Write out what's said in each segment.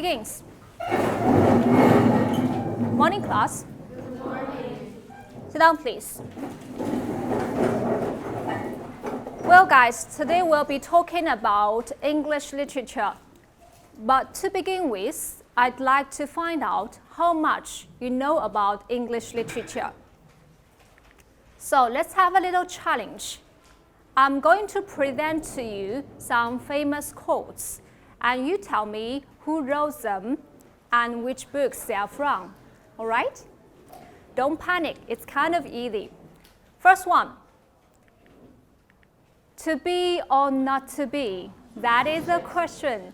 begins. Morning, class. Good morning. Sit down, please. Well, guys, today we'll be talking about English literature. But to begin with, I'd like to find out how much you know about English literature. So let's have a little challenge. I'm going to present to you some famous quotes, and you tell me who wrote them and which books they are from. All right? Don't panic, it's kind of easy. First one. To be or not to be? That is a question.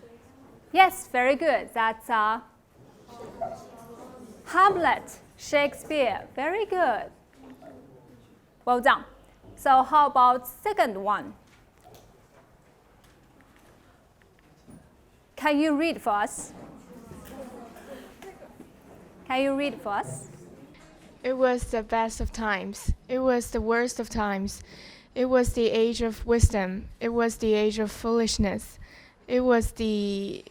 Yes, very good. That's Hamlet, Shakespeare. Very good. Well done. So how about second one? Can you read for us? Can you read for us? It was the best of times. It was the worst of times. It was the age of wisdom. It was the age of foolishness. It was the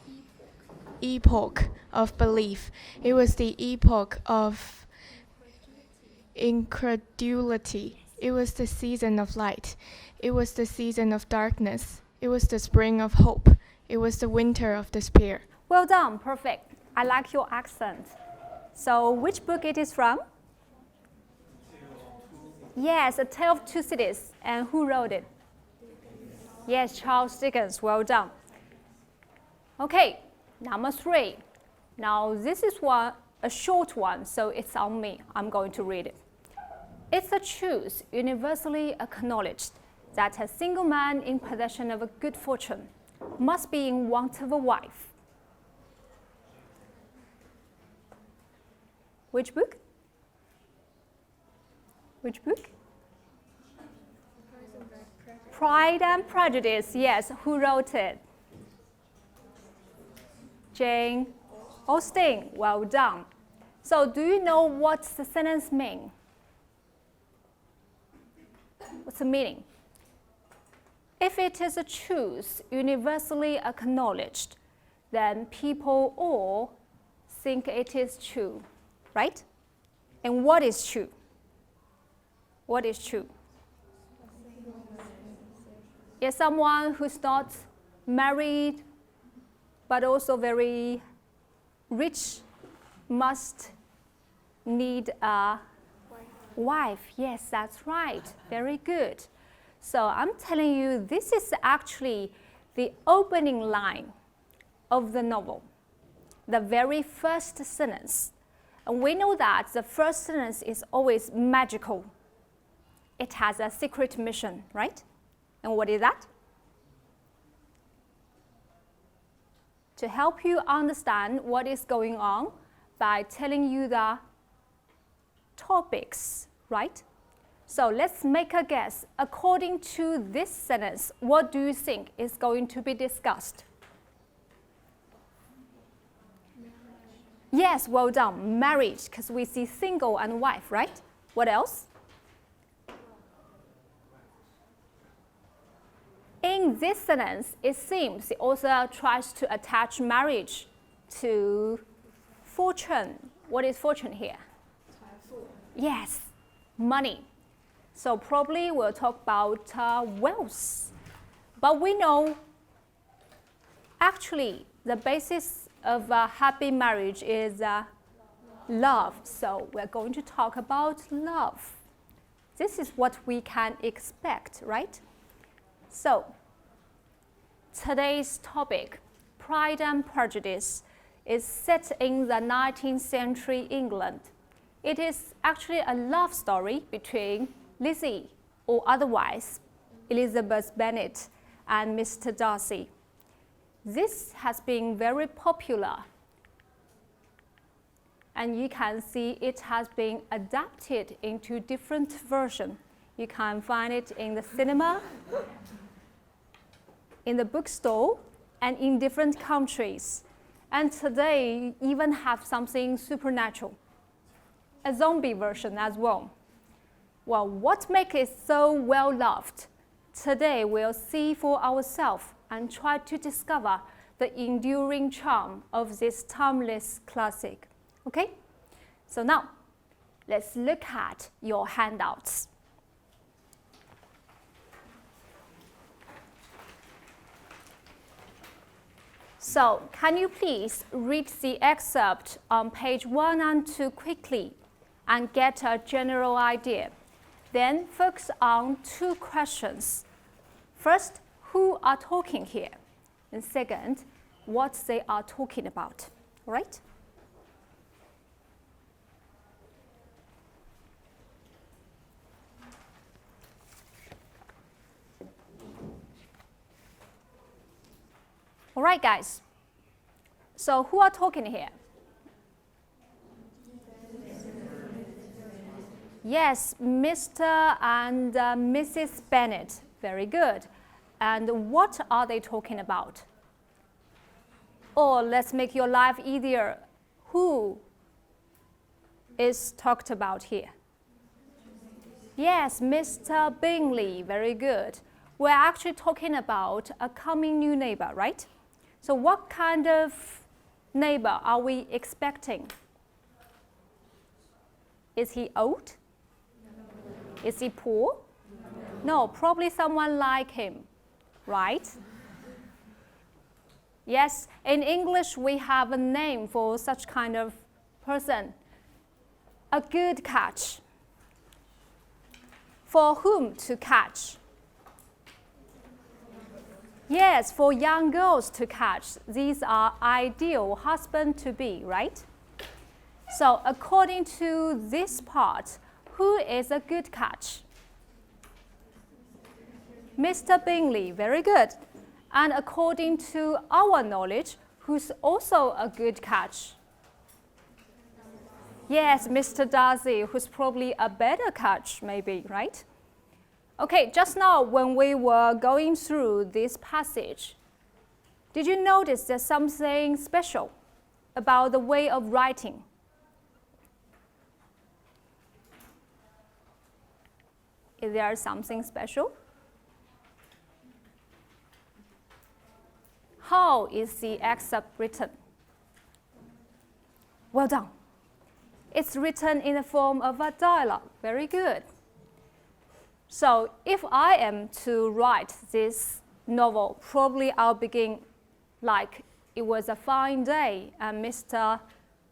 epoch of belief. It was the epoch of incredulity. It was the season of light. It was the season of darkness. It was the spring of hope. It was the winter of despair. Well done, perfect. I like your accent. So which book it is from? Yes, A Tale of Two Cities. And who wrote it? Yes, Charles Dickens. Well done. Okay, number 3. Now this is a short one, so it's on me. I'm going to read it. It's a truth universally acknowledged that a single man in possession of a good fortune must be in want of a wife. Which book? Which book? Pride and Prejudice. Yes, who wrote it? Jane Austen. Well done. So do you know what the sentence means? What's the meaning? If it is a truth universally acknowledged, then people all think it is true, right? And what is true? What is true? Is someone who's not married but also very rich must need a wife. Yes, that's right. Very good. So I'm telling you, this is actually the opening line of the novel, the very first sentence. And we know that the first sentence is always magical. It has a secret mission, right? And what is that? To help you understand what is going on by telling you the topics, right? So let's make a guess. According to this sentence, what do you think is going to be discussed? Yes, well done. Marriage, because we see single and wife, right? What else? In this sentence, it seems the author tries to attach marriage to fortune. What is fortune here? Yes, money. So probably we'll talk about wealth. But we know actually the basis of a happy marriage is love. So we're going to talk about love. This is what we can expect, right? So today's topic, Pride and Prejudice, is set in the 19th century England. It is actually a love story between Lizzie, or otherwise Elizabeth Bennet, and Mr. Darcy. This has been very popular, and you can see it has been adapted into different versions. You can find it in the cinema, in the bookstore, and in different countries. And today, even have something supernatural, a zombie version as well. Well, what makes it so well loved? Today, we'll see for ourselves and try to discover the enduring charm of this timeless classic. Okay? So now, let's look at your handouts. So, can you please read the excerpt on page 1 and 2 quickly and get a general idea? Then focus on 2 questions. First, who are talking here? And second, what they are talking about. All right? All right, guys. So who are talking here? Yes, Mr. and Mrs. Bennet. Very good. And what are they talking about? Or let's make your life easier. Who is talked about here? Yes, Mr. Bingley. Very good. We're actually talking about a coming new neighbor, right? So what kind of neighbor are we expecting? Is he old? No. Is he poor? No, probably someone like him, right? Yes, in English we have a name for such kind of person. A good catch. For whom to catch? Yes, for young girls to catch. These are ideal husband-to-be, right? So according to this part, who is a good catch? Mr. Bingley, very good. And according to our knowledge, who's also a good catch? Yes, Mr. Darcy, who's probably a better catch, maybe, right? Okay, just now when we were going through this passage, did you notice there's something special about the way of writing? Is there something special? How is the excerpt written? Well done. It's written in the form of a dialogue. Very good. So if I am to write this novel, probably I'll begin like it was a fine day and Mr.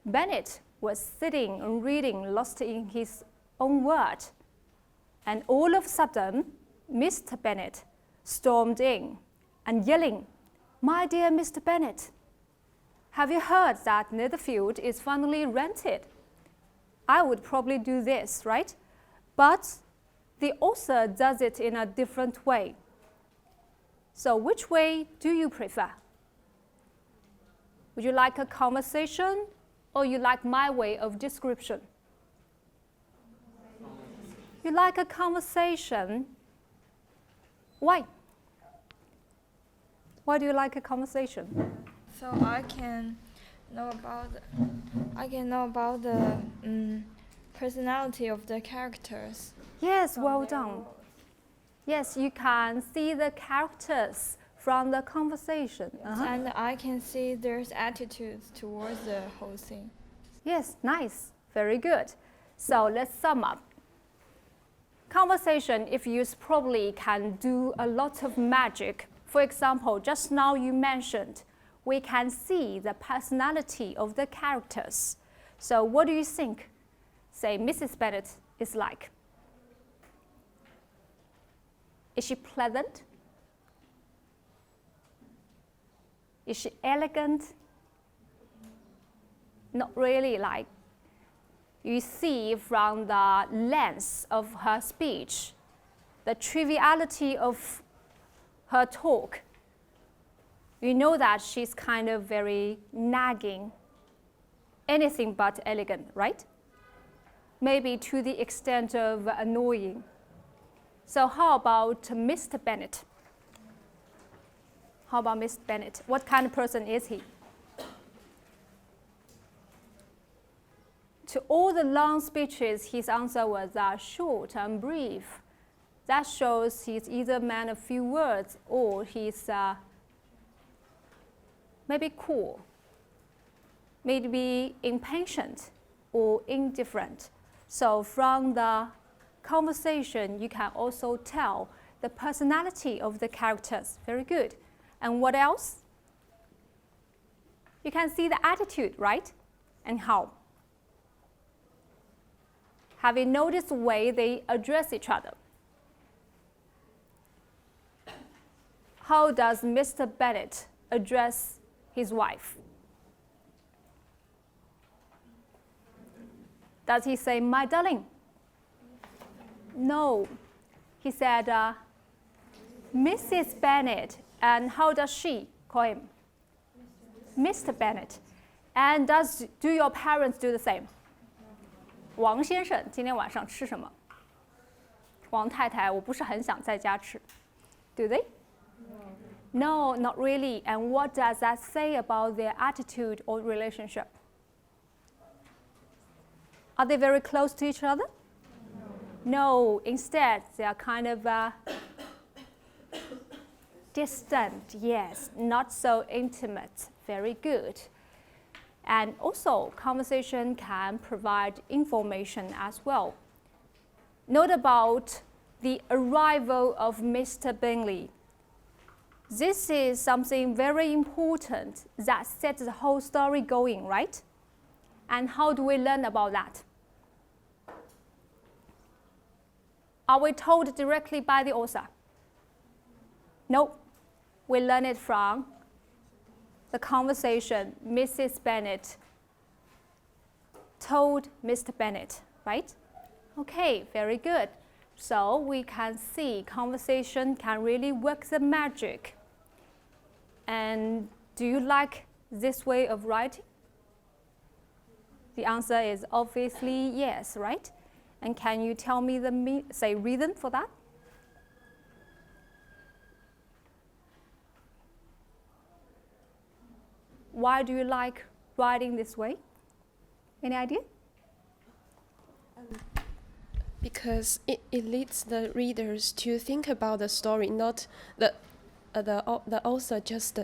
Bennet was sitting and reading, lost in his own word. And all of a sudden, Mr. Bennet stormed in and yelling, "My dear Mr. Bennet, have you heard that Netherfield is finally rented?" I would probably do this, right? But the author does it in a different way. So which way do you prefer? Would you like a conversation or you like my way of description? You like a conversation. Why? Why do you like a conversation? So I can know about the personality of the characters. Yes, well done. Yes, you can see the characters from the conversation. And I can see their attitudes towards the whole thing. Yes, nice. Very good. So let's sum up. Conversation, if used properly, can do a lot of magic. For example, just now you mentioned, we can see the personality of the characters. So what do you think, say, Mrs. Bennet is like? Is she pleasant? Is she elegant? Not really, like you see from the length of her speech, the triviality of her talk. You know that she's kind of very nagging, anything but elegant, right? Maybe to the extent of annoying. So how about Mr. Bennet? How about Mr. Bennet? What kind of person is he? To all the long speeches, his answer was short and brief. That shows he's either a man of few words or he's maybe cool, maybe impatient or indifferent. So from the conversation, you can also tell the personality of the characters. Very good. And what else? You can see the attitude, right? And how? Have you noticed the way they address each other? How does Mr. Bennet address his wife? Does he say, my darling? No. He said, Mrs. Bennet. And how does she call him? Mr. Bennet. And do your parents do the same? 王先生今天晚上吃什么？王太太，我不是很想在家吃。Do they? No, not really. And what does that say about their attitude or relationship? Are they very close to each other? No. Instead, they are kind of distant. Yes, not so intimate. Very good. And also, conversation can provide information as well. Note about the arrival of Mr. Bingley. This is something very important that sets the whole story going, right? And how do we learn about that? Are we told directly by the author? No. We learn it from the conversation Mrs. Bennet told Mr. Bennet, right? Okay, very good. So we can see conversation can really work the magic. And do you like this way of writing? The answer is obviously yes, right? And can you tell me the reason for that? Why do you like writing this way? Any idea? Because it leads the readers to think about the story, not the author just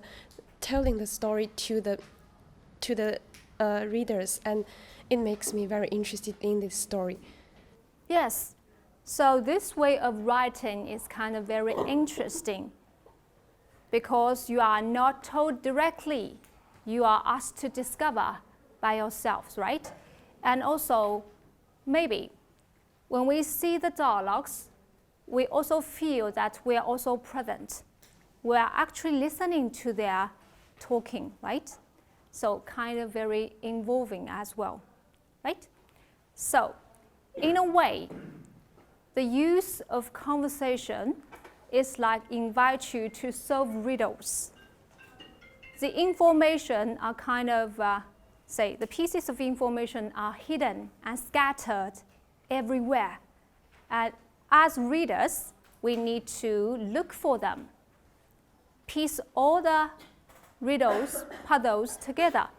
telling the story to the readers, and it makes me very interested in this story. Yes. So this way of writing is kind of very interesting because you are not told directly. You are asked to discover by yourselves, right? And also, maybe, when we see the dialogues, we also feel that we are also present. We are actually listening to their talking, right? So kind of very involving as well, right? So, in a way, the use of conversation is like invite you to solve riddles. The information are kind of, the pieces of information are hidden and scattered everywhere. And as readers, we need to look for them, piece all the riddles, puzzles together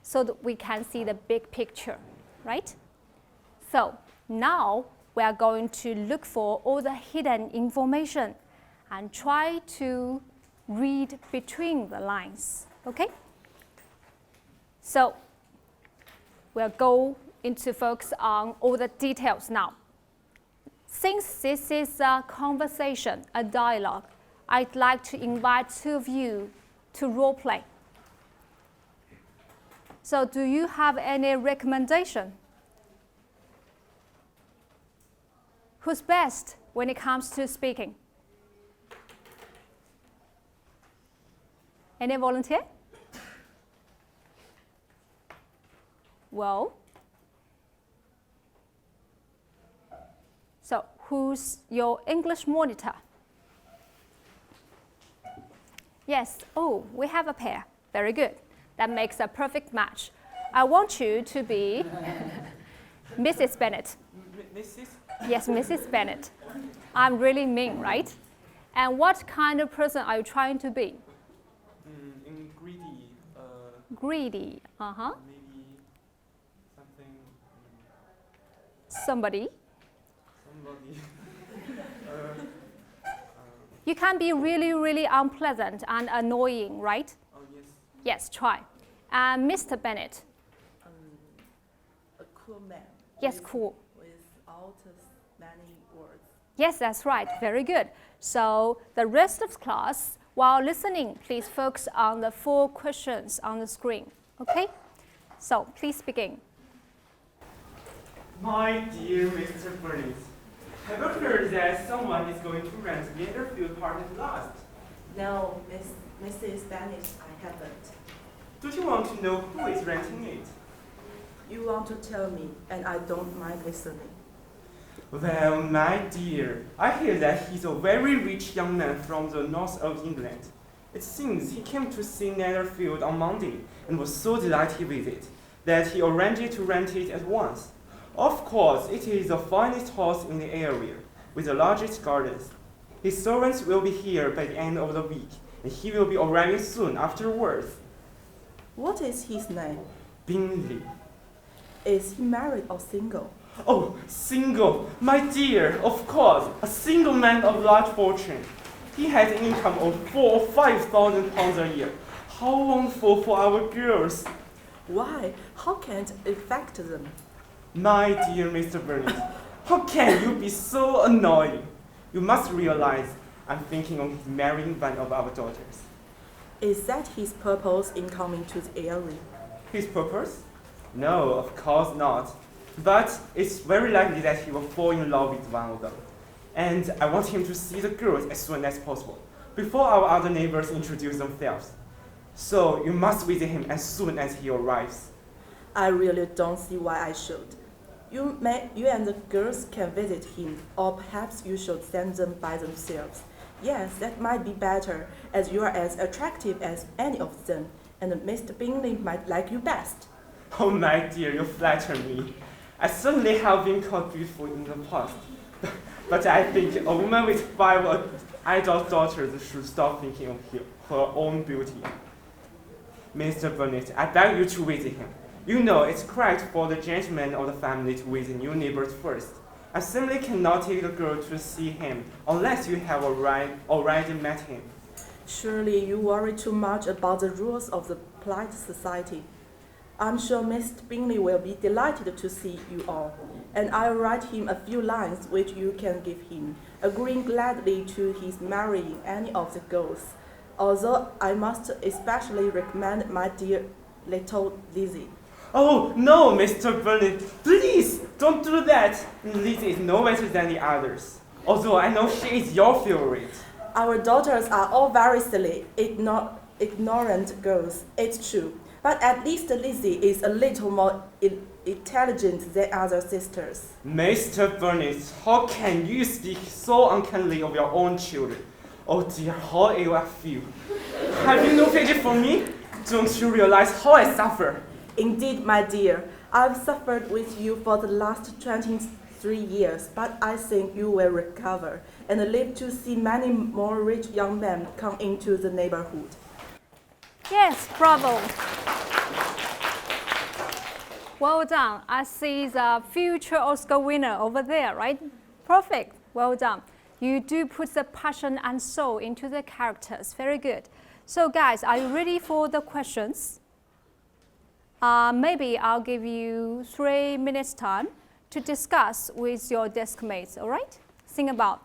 so that we can see the big picture, right? So now we are going to look for all the hidden information and try to read between the lines. Okay? So we'll go into focus on all the details now. Since this is a conversation, a dialogue, I'd like to invite two of you to role play. So do you have any recommendation? Who's best when it comes to speaking? Any volunteer? Well, so who's your English monitor? Yes, oh, we have a pair. Very good. That makes a perfect match. I want you to be Mrs. Bennet. Mrs.? Yes, Mrs. Bennet. I'm really mean, right? And what kind of person are you trying to be? Greedy. Greedy, Maybe something. Somebody. Somebody. You can be really, really unpleasant and annoying, right? Oh yes. Yes, try. And Mr. Bennett. A cool man. Yes, cool. Without many words. Yes, that's right. Very good. So the rest of class, while listening, please focus on the 4 questions on the screen. Okay? So please begin. My dear Mr. Burnett, have you heard that someone is going to rent the Netherfield park at last? No, Mrs. Bennett, I haven't. Don't you want to know who is renting it? You want to tell me, and I don't mind listening. Well, my dear, I hear that he's a very rich young man from the north of England. It seems he came to see Netherfield on Monday and was so delighted with it that he arranged to rent it at once. Of course, it is the finest house in the area, with the largest gardens. His servants will be here by the end of the week, and he will be arriving soon afterwards. What is his name? Bingley. Is he married or single? Oh, single, my dear, of course, a single man of large fortune. He has an income of 4,000 or 5,000 pounds a year. How wonderful for our girls. Why? How can it affect them? My dear Mr. Burnett, how can you be so annoying? You must realize I'm thinking of marrying one of our daughters. Is that his purpose in coming to the area? His purpose? No, of course not. But it's very likely that he will fall in love with one of them. And I want him to see the girls as soon as possible, before our other neighbors introduce themselves. So you must visit him as soon as he arrives. I really don't see why I should. You and the girls can visit him, or perhaps you should send them by themselves. Yes, that might be better, as you are as attractive as any of them, and Mr. Bingley might like you best. Oh, my dear, you flatter me. I certainly have been called beautiful in the past. But I think a woman with 5 adult daughters should stop thinking of her own beauty. Mr. Burnett, I beg you to visit him. You know it's correct for the gentleman of the family to visit new neighbors first. I simply cannot take the girl to see him unless you have already met him. Surely you worry too much about the rules of the polite society. I'm sure Mr. Bingley will be delighted to see you all, and I'll write him a few lines which you can give him, agreeing gladly to his marrying any of the girls, although I must especially recommend my dear little Lizzie. Oh, no, Mr. Burnett, please don't do that. Lizzie is no better than the others, although I know she is your favorite. Our daughters are all very silly, ignorant girls, it's true. But at least Lizzie is a little more intelligent than other sisters. Mr. Burnett, how can you speak so unkindly of your own children? Oh dear, how ill I feel. Have you no pity for me? Don't you realize how I suffer? Indeed, my dear, I've suffered with you for the last 23 years, but I think you will recover and live to see many more rich young men come into the neighborhood. Yes, bravo. Well done. I see the future Oscar winner over there, right? Perfect. Well done. You do put the passion and soul into the characters. Very good. So guys, are you ready for the questions? Maybe I'll give you 3 minutes time to discuss with your desk mates, all right? Think about.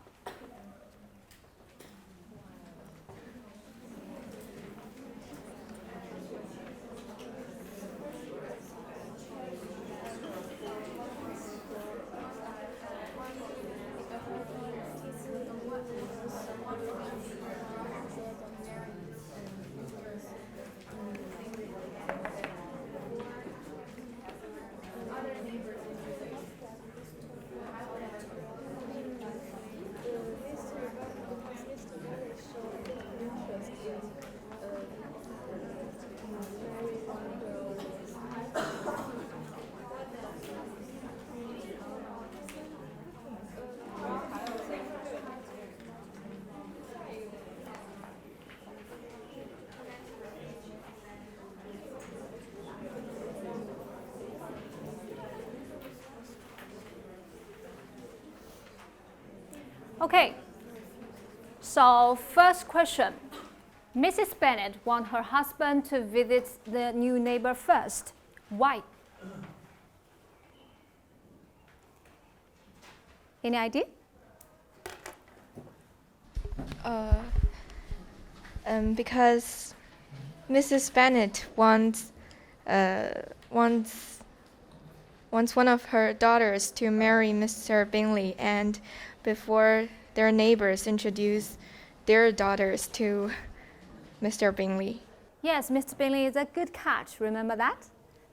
Okay, so first question. Mrs. Bennet wants her husband to visit the new neighbor first. Why? Any idea? Because Mrs. Bennet wants one of her daughters to marry Mr. Bingley, and before their neighbors introduce their daughters to Mr. Bingley. Yes, Mr. Bingley is a good catch. Remember that?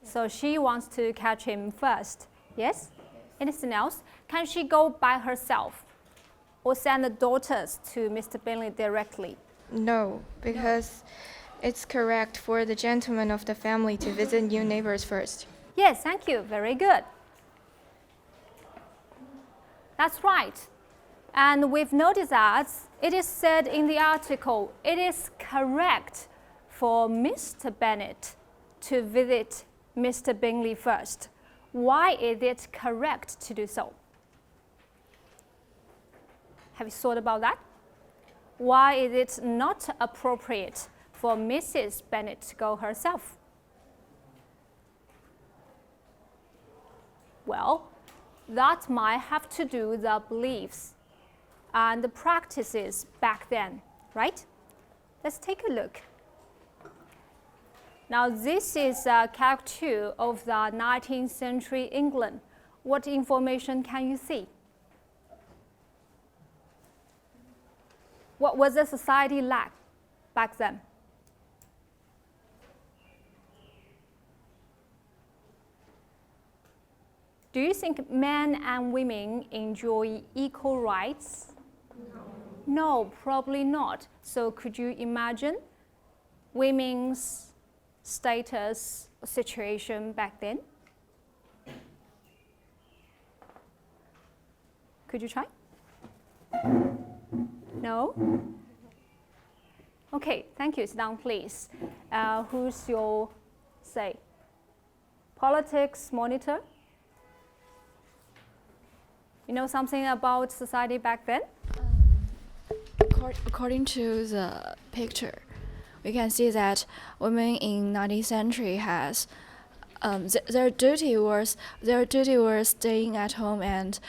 So she wants to catch him first. Yes? Anything else? Can she go by herself or send the daughters to Mr. Bingley directly? No, because it's correct for the gentleman of the family to visit new neighbors first. Yes, thank you. Very good. That's right. And we've noticed that it is said in the article, it is correct for Mr. Bennet to visit Mr. Bingley first. Why is it correct to do so? Have you thought about that? Why is it not appropriate for Mrs. Bennet to go herself? Well, that might have to do with the beliefs and the practices back then, right? Let's take a look. Now, this is a caricature of the 19th century England. What information can you see? What was the society like back then? Do you think men and women enjoy equal rights? No, probably not. So could you imagine women's status situation back then? Could you try? No? Okay, thank you. Sit down, please. Who's your say? Politics monitor? You know something about society back then? According to the picture, we can see that women in 19th century has their duty was staying at home and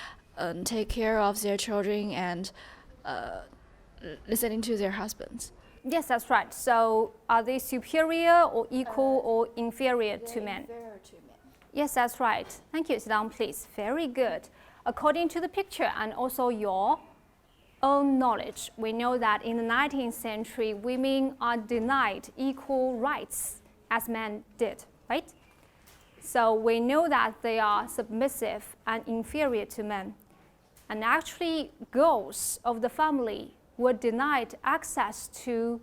take care of their children and listening to their husbands. Yes, that's right. So are they superior or equal or inferior to men? Inferior to men. Yes, that's right. Thank you. Sit down, please. Very good. According to the picture and also your own knowledge, we know that in the 19th century, women are denied equal rights as men did, right? So we know that they are submissive and inferior to men. And actually, girls of the family were denied access to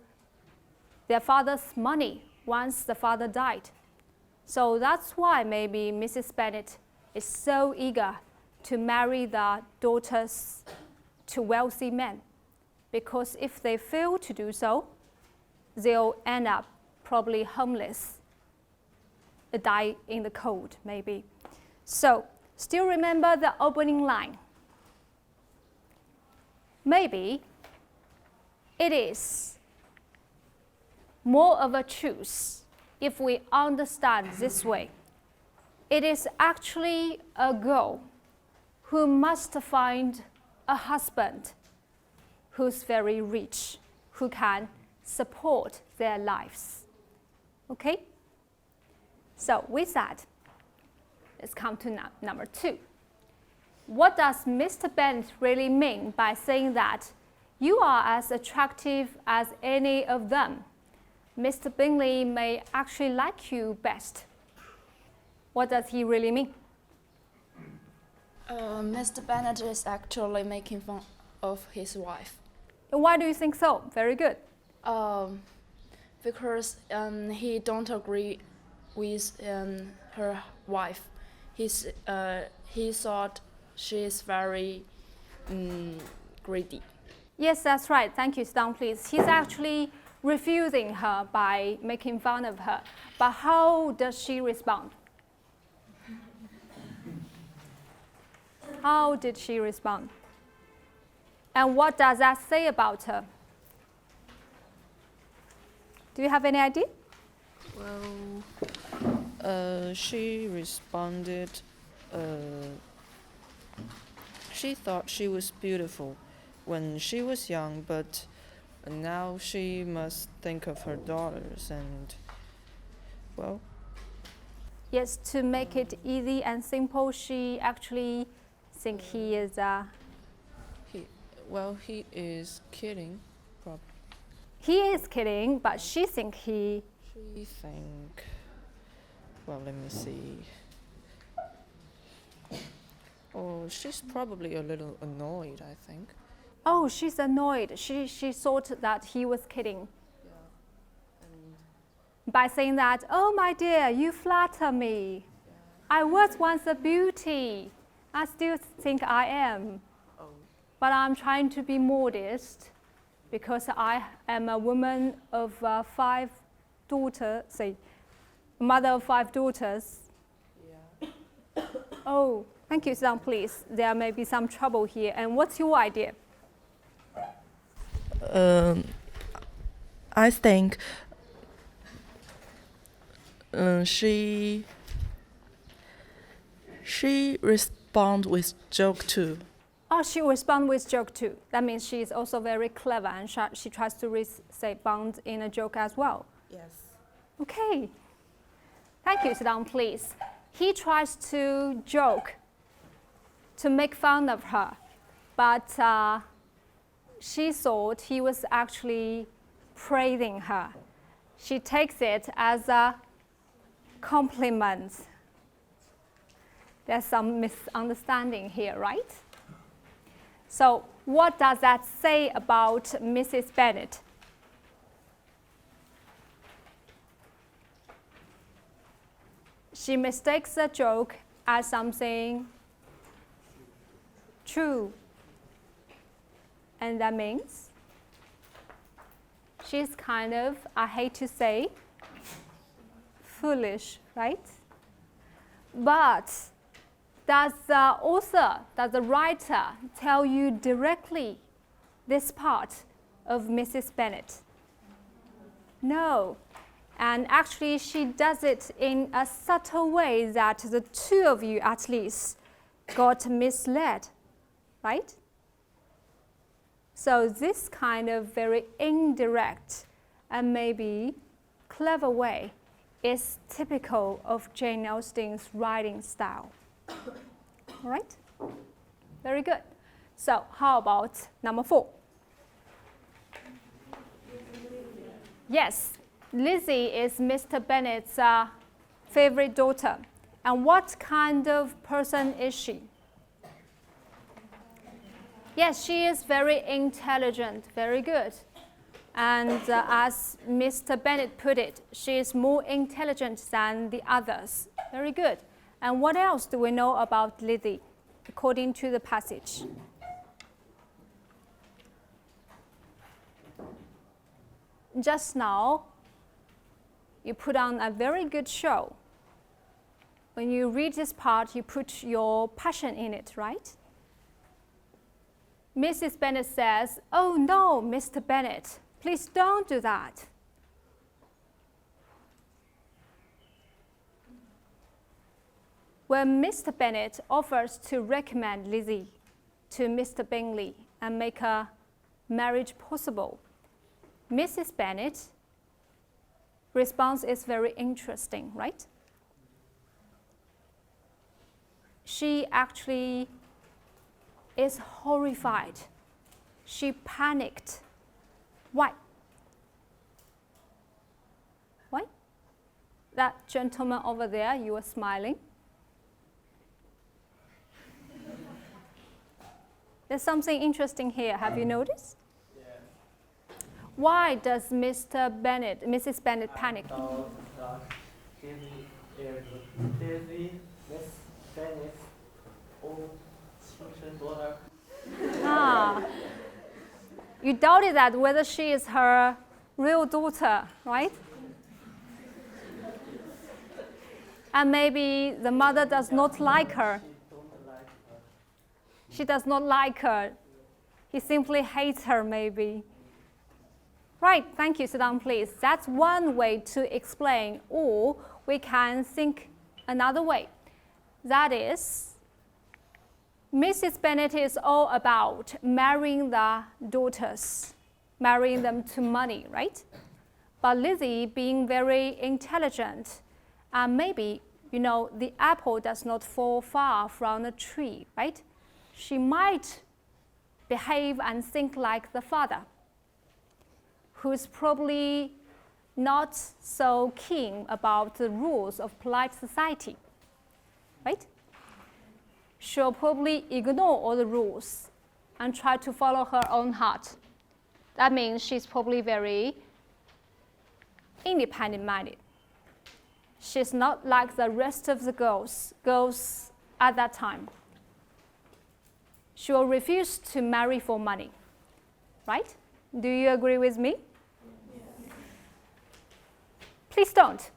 their father's money once the father died. So that's why maybe Mrs. Bennet is so eager to marry the daughters to wealthy men, because if they fail to do so, they'll end up probably homeless, die in the cold maybe. So still remember the opening line. Maybe it is more of a truth if we understand this way. It is actually a girl who must find a husband who's very rich, who can support their lives. Okay? So with that, let's come to number 2. What does Mr. Bennet really mean by saying that you are as attractive as any of them? Mr. Bingley may actually like you best. What does he really mean? Mr. Bennet is actually making fun of his wife. Why do you think so? Very good. Because he don't agree with her wife. He thought she is very greedy. Yes, that's right. Thank you. Sit down, please. He's actually refusing her by making fun of her. But how does she respond? How did she respond? And what does that say about her? Do you have any idea? Well, she responded, she thought she was beautiful when she was young, but now she must think of her daughters and, well, Yes, to make it easy and simple, she actually think he is he is kidding, probably. he is kidding, but she think he. She think, well, let me see. Oh, she's probably a little annoyed, I think. Oh, she's annoyed. She thought that he was kidding. By saying that, oh my dear, you flatter me. I was once a beauty. I still think I am. But I'm trying to be modest because I am a woman of 5 daughters, mother of 5 daughters. Yeah. Oh, thank you, sit down, please. There may be some trouble here. And what's your idea? I think she respond with joke too. Oh, she responds with joke too. That means she is also very clever and she tries to respond in a joke as well. Yes. Okay. Thank you, sit down, please. He tries to joke, to make fun of her, but she thought he was actually praising her. She takes it as a compliment. There's some misunderstanding here, right? So what does that say about Mrs. Bennet? She mistakes a joke as something true. And that means she's kind of, I hate to say, foolish, right? But does the author, does the writer tell you directly this part of Mrs. Bennet? No. And actually, she does it in a subtle way that the two of you at least got misled, right? So this kind of very indirect and maybe clever way is typical of Jane Austen's writing style. All right? Very good. So how about number 4? Yes, Lizzie is Mr. Bennet's favorite daughter. And what kind of person is she? Yes, she is very intelligent, very good. And as Mr. Bennet put it, she is more intelligent than the others. Very good. And what else do we know about Lizzie, according to the passage? Just now, you put on a very good show. When you read this part, you put your passion in it, right? Mrs. Bennet says, "Oh no, Mr. Bennet, please don't do that." When Mr. Bennet offers to recommend Lizzie to Mr. Bingley and make a marriage possible, Mrs. Bennet's response is very interesting, right? She actually is horrified. She panicked. Why? Why? That gentleman over there, you were smiling. There's something interesting here. Have you noticed? Yeah. Why does Mrs. Bennet panic? Ah, you doubted that whether she is her real daughter, right? And maybe the mother does not like her. She does not like her. He simply hates her, maybe. Right, thank you. Sit down, please. That's one way to explain, or we can think another way. That is, Mrs. Bennet is all about marrying the daughters, marrying them to money, right? But Lizzie being very intelligent, and maybe, you know, the apple does not fall far from the tree, right? She might behave and think like the father, who's probably not so keen about the rules of polite society, right? She'll probably ignore all the rules and try to follow her own heart. That means she's probably very independent-minded. She's not like the rest of the girls at that time. She will refuse to marry for money, right? Do you agree with me? Please don't,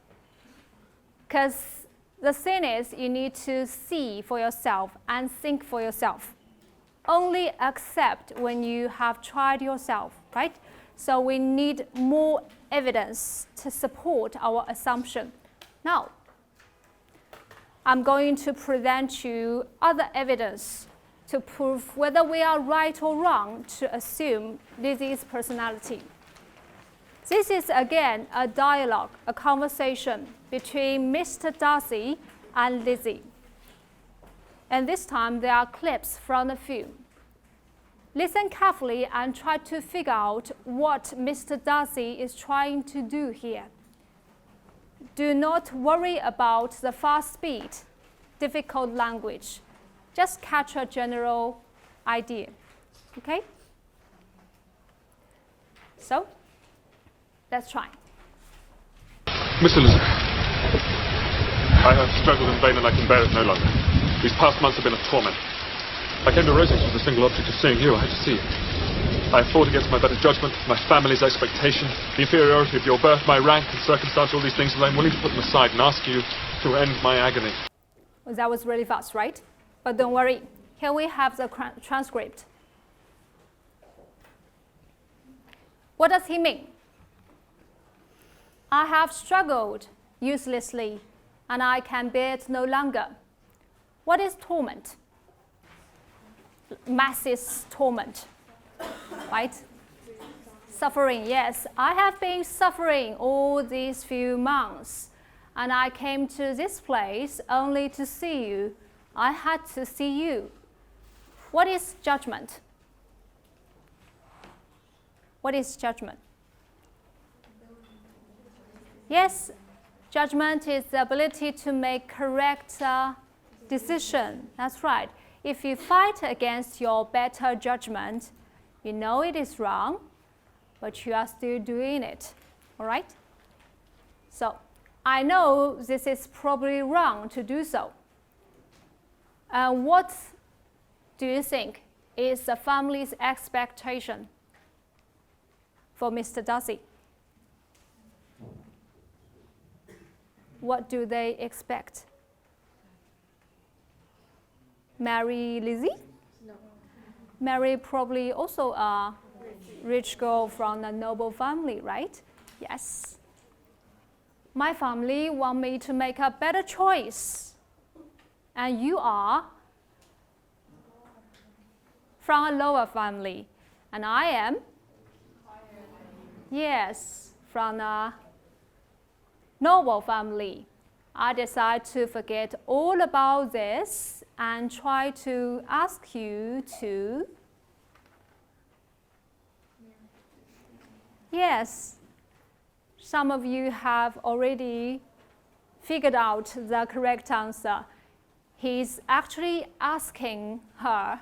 because the thing is you need to see for yourself and think for yourself. Only accept when you have tried yourself, right? So we need more evidence to support our assumption. Now, I'm going to present you other evidence to prove whether we are right or wrong to assume Lizzie's personality. This is again a dialogue, a conversation between Mr. Darcy and Lizzie. And this time there are clips from the film. Listen carefully and try to figure out what Mr. Darcy is trying to do here. Do not worry about the fast speed, difficult language. Just catch a general idea, okay? So, let's try. Mr. Lizzie, I have struggled in vain and I can bear it no longer. These past months have been a torment. I came to Rosings with the single object of seeing you. I had to see you. I have fought against my better judgment, my family's expectation, the inferiority of your birth, my rank and circumstance, all these things, and I'm willing to put them aside and ask you to end my agony. Well, that was really fast, right? But don't worry, here we have the transcript. What does he mean? I have struggled uselessly, and I can bear it no longer. What is torment? Massive torment, right? Suffering, yes. I have been suffering all these few months, and I came to this place only to see you. I had to see you. What is judgment? What is judgment? Yes, judgment is the ability to make correct decision. That's right. If you fight against your better judgment, you know it is wrong, but you are still doing it. All right? So, I know this is probably wrong to do so. What do you think is the family's expectation for Mr. Darcy? What do they expect? Marry Lizzie? No. Marry probably also a rich girl from a noble family, right? Yes. My family want me to make a better choice. And you are from a lower family. And I am? Yes, from a noble family. I decide to forget all about this and try to ask you to. Yes, some of you have already figured out the correct answer. He's actually asking her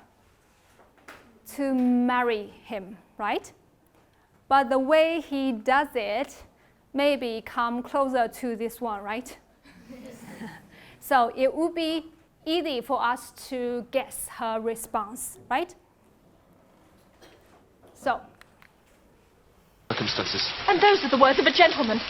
to marry him, right? But the way he does it maybe come closer to this one, right? So it would be easy for us to guess her response, right? So. Circumstances. And those are the words of a gentleman.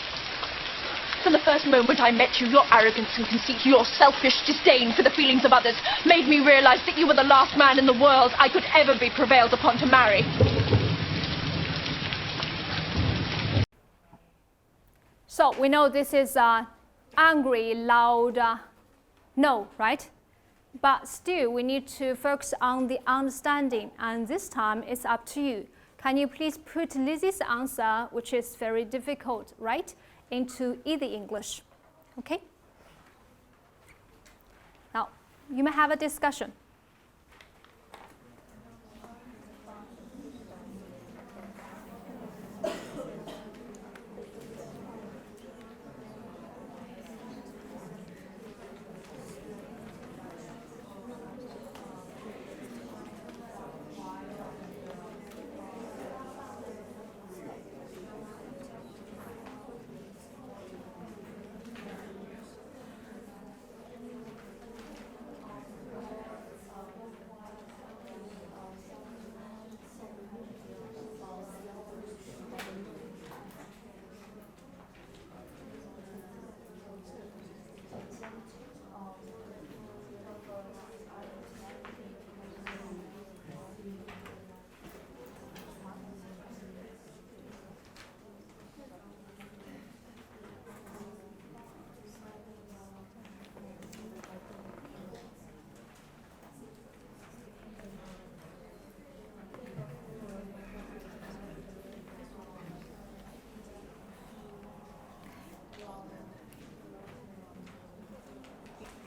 From the first moment I met you, your arrogance and conceit, your selfish disdain for the feelings of others made me realize that you were the last man in the world I could ever be prevailed upon to marry. So we know this is angry, loud, no, right? But still, we need to focus on the understanding, and this time it's up to you. Can you please put Lizzie's answer, which is very difficult, right, into easy English? Okay? Now, you may have a discussion.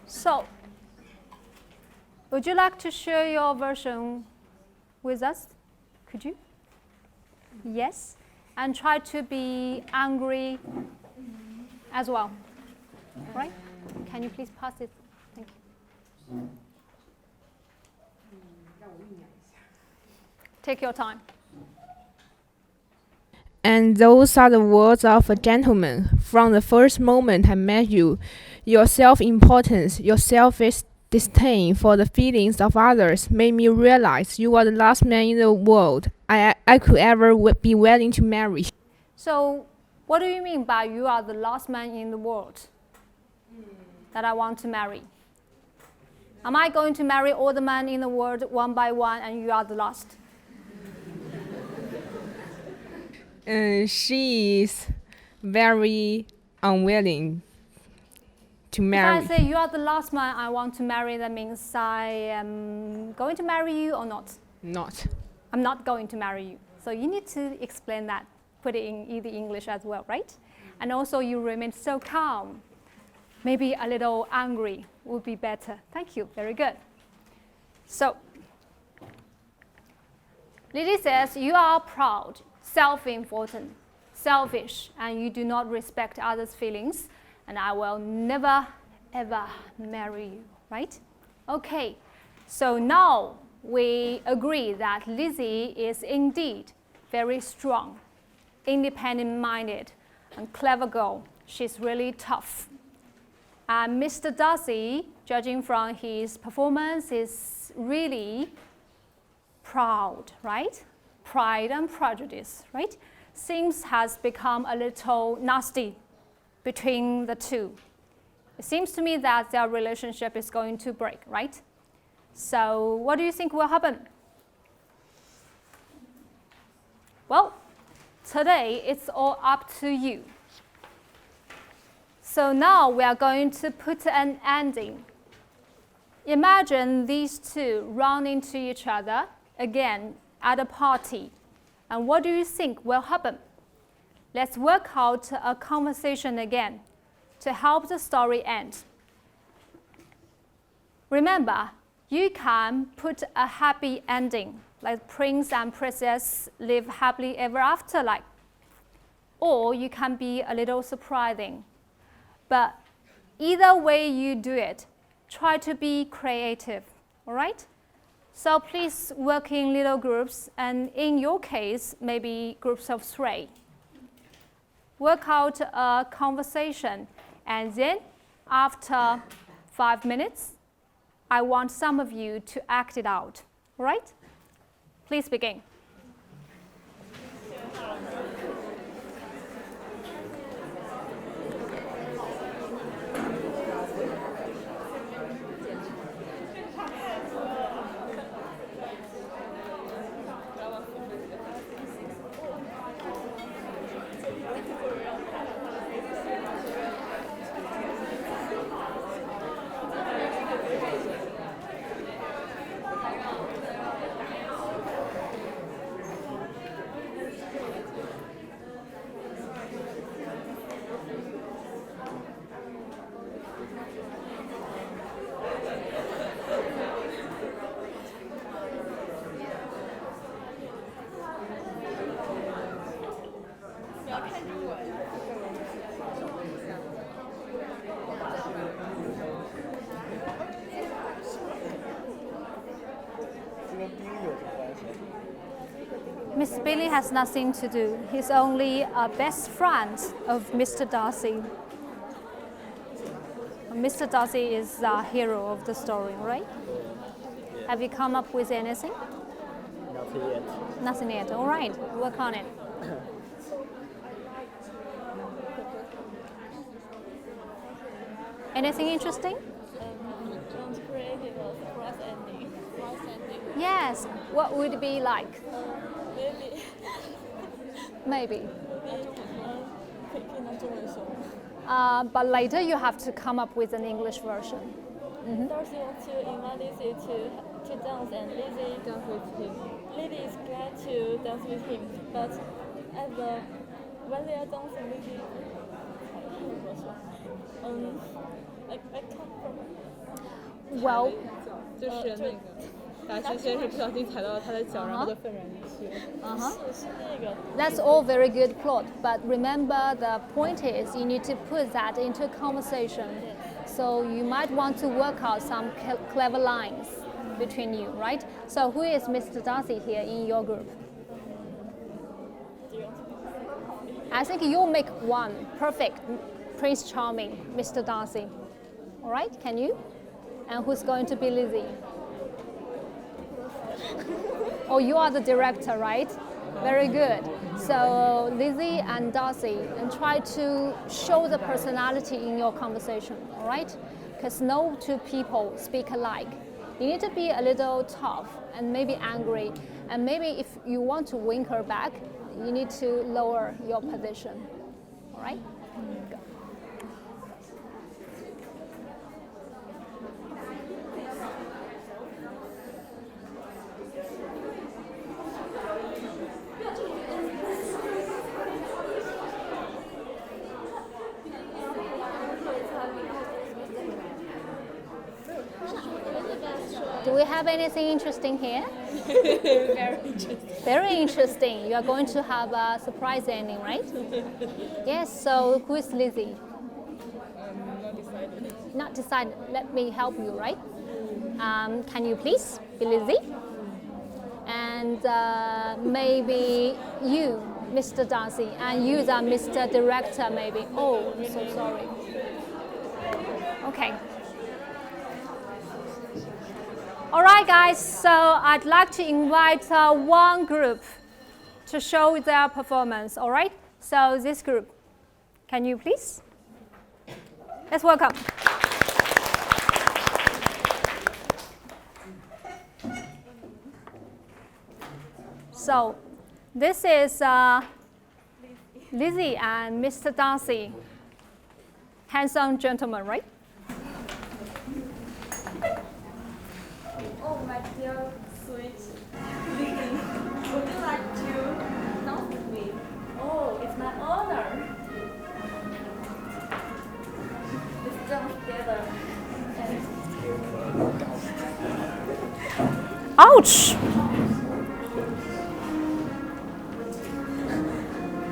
So, would you like to share your version with us? Could you? Yes. And try to be angry as well. Right? Can you please pass it? Thank you. Take your time. And those are the words of a gentleman. From the first moment I met you, your self-importance, your selfish disdain for the feelings of others made me realize you are the last man in the world I could ever be willing to marry. So, what do you mean by you are the last man in the world that I want to marry? Am I going to marry all the men in the world one by one and you are the last? She is very unwilling to marry. If I say you are the last man I want to marry, that means I am going to marry you or not? Not. I'm not going to marry you. So you need to explain that, put it in easy English as well, right? And also you remain so calm. Maybe a little angry would be better. Thank you, very good. So, Lily says you are proud, self-important, selfish, and you do not respect others' feelings, and I will never, ever marry you, right? Okay, so now we agree that Lizzie is indeed very strong, independent-minded, and clever girl. She's really tough. And Mr. Darcy, judging from his performance, is really proud, right? Pride and prejudice, right? Things has become a little nasty between the two. It seems to me that their relationship is going to break, right? So what do you think will happen? Well, today it's all up to you. So now we are going to put an ending. Imagine these two run into each other again at a party. And what do you think will happen? Let's work out a conversation again to help the story end. Remember, you can put a happy ending, like prince and princess live happily ever after like. Or you can be a little surprising. But either way you do it, try to be creative, all right? So please work in little groups, and in your case, maybe groups of 3. Work out a conversation, and then after 5 minutes, I want some of you to act it out, all right? Please begin. Miss Billy has nothing to do. He's only a best friend of Mr. Darcy. Mr. Darcy is the hero of the story, right? Have you come up with anything? Nothing yet. Nothing yet. All right, work on it. Anything interesting? Don't create a surprise ending. Yes. What would it be like? Maybe. Maybe. 可以当中文说。But later you have to come up with an English version. Darcy wants to invite Lizzie to dance, and Lizzie dance with him. Lizzie is glad to dance with him, but when they are dancing, Lizzie, I come from. Well, 就是那个达西先是不小心踩到了他的脚，然后就愤然离去。是那个。That's all very good plot, but remember the point is you need to put that into a conversation. So you might want to work out some clever lines between you, right? So who is Mr. Darcy here in your group? I think you'll make one perfect Prince Charming, Mr. Darcy. All right, can you? And who's going to be Lizzie? Oh, you are the director, right? Very good. So Lizzie and Darcy, and try to show the personality in your conversation, all right? Because no two people speak alike. You need to be a little tough and maybe angry. And maybe if you want to win her back, you need to lower your position, all right? Go. Do we have anything interesting here? Very interesting. Very interesting. You are going to have a surprise ending, right? Yes, so who is Lizzie? Not decided. Not decided. Let me help you, right? Can you please be Lizzie? And maybe you, Mr. Darcy, and you are Mr. Director, maybe. Oh, I'm so sorry. Okay. All right, guys, so I'd like to invite one group to show their performance, all right? So this group, can you please? Let's welcome. So this is Lizzie and Mr. Darcy, handsome gentlemen, right? Oh, my dear, sweet Lizzie, would you like to dance with me? Oh, it's my honor. Let's dance together. Ouch!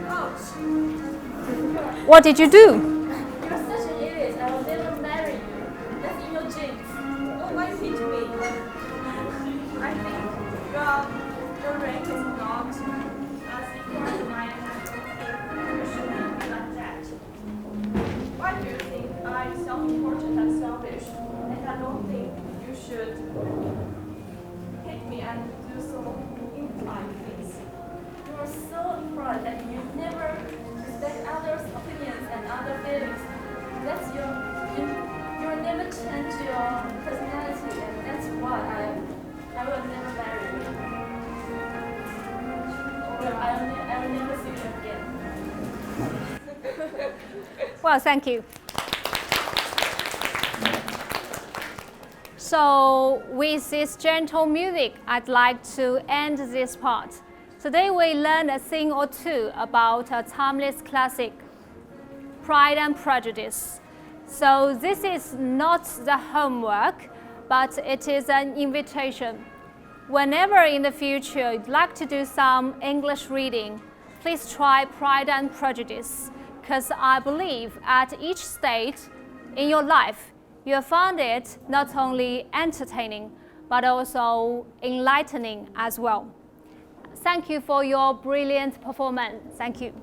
Ouch! What did you do? You're such an idiot. I will never marry you. That's in your genes. Oh, why you hit me? I think your rank is not as important as mine. You shouldn't be like that. Why do you think I'm self-important and selfish? And I don't think you should hate me and do so impolite things. You are so proud that you never respect others' opinions and other feelings. That's you will never change your personality, and that's why I will never marry you. Or I will never see you again. Well, thank you. So with this gentle music, I'd like to end this part. Today we learned a thing or two about a timeless classic, Pride and Prejudice. So this is not the homework, but it is an invitation. Whenever in the future you'd like to do some English reading, please try Pride and Prejudice, because I believe at each stage in your life, you have found it not only entertaining, but also enlightening as well. Thank you for your brilliant performance. Thank you.